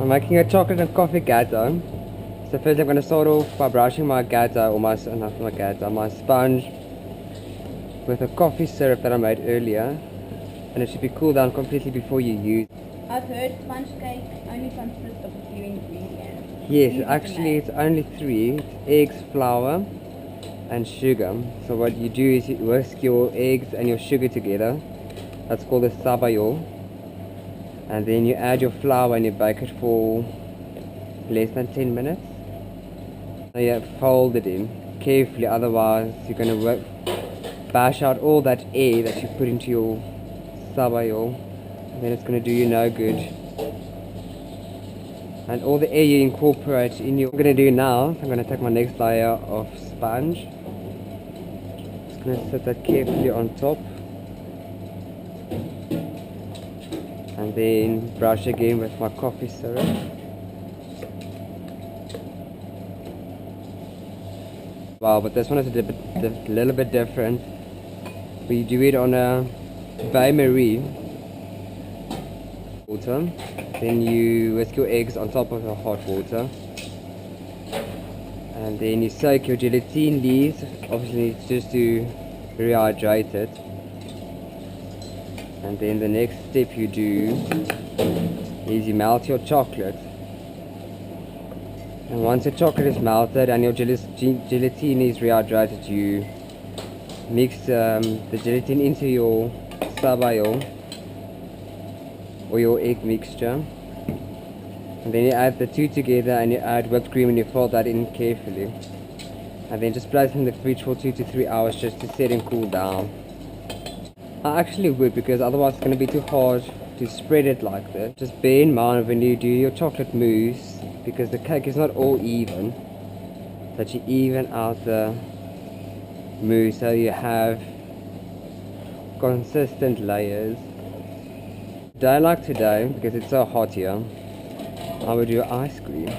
I'm making a chocolate and coffee gatto. So first I'm going to start off by brushing my gatto, or my sponge with a coffee syrup that I made earlier. And it should be cooled down completely before you use. I've heard sponge cake only consists of a few ingredients. Yes, actually it's only 3. It's eggs, flour and sugar. So what you do is you whisk your eggs and your sugar together. That's called a sabayo. And then you add your flour and you bake it for less than 10 minutes. Now you fold it in carefully, otherwise you're going to bash out all that air that you put into your sabayo, and then it's going to do you no good. And all the air you incorporate in your... What I'm going to do now, I'm going to take my next layer of sponge. Just going to set that carefully on top. And then brush again with my coffee syrup. Wow, but this one is a little bit different. We do it on a bain-marie water. Then you whisk your eggs on top of the hot water. And then you soak your gelatine leaves, obviously just to rehydrate it. And then the next step you do is you melt your chocolate. And once the chocolate is melted and your gelatine is rehydrated, you mix the gelatin into your sabayo or your egg mixture. And then you add the two together and you add whipped cream and you fold that in carefully. And then just place it in the fridge for 2 to 3 hours just to set and cool down. I actually would, because otherwise it's going to be too hard to spread it like this. Just bear in mind when you do your chocolate mousse, because the cake is not all even, that you even out the mousse so you have consistent layers. Day like today, because it's so hot here, I would do ice cream.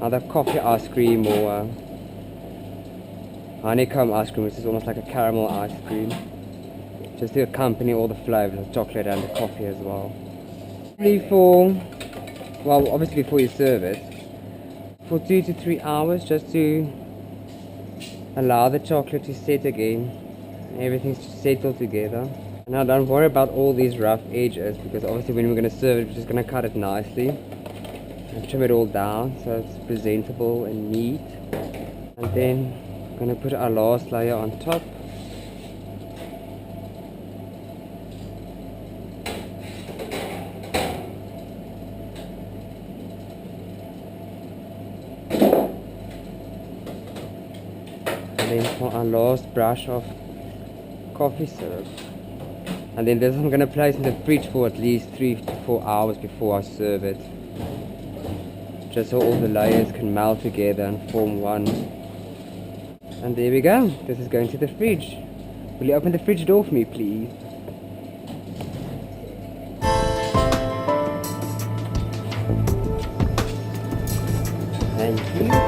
Either coffee ice cream or honeycomb ice cream, which is almost like a caramel ice cream, just to accompany all the flavors of chocolate and the coffee as well. Well, obviously before you serve it, for 2 to 3 hours, just to allow the chocolate to set again and everything to settle together. Now don't worry about all these rough edges, because obviously when we're going to serve it, we're just going to cut it nicely and trim it all down so it's presentable and neat. And then I'm going to put our last layer on top. And then for our last brush of coffee syrup. And then this I'm going to place in the fridge for at least 3 to 4 hours before I serve it, just so all the layers can melt together and form one. And there we go, this is going to the fridge. Will you open the fridge door for me, please? Thank you.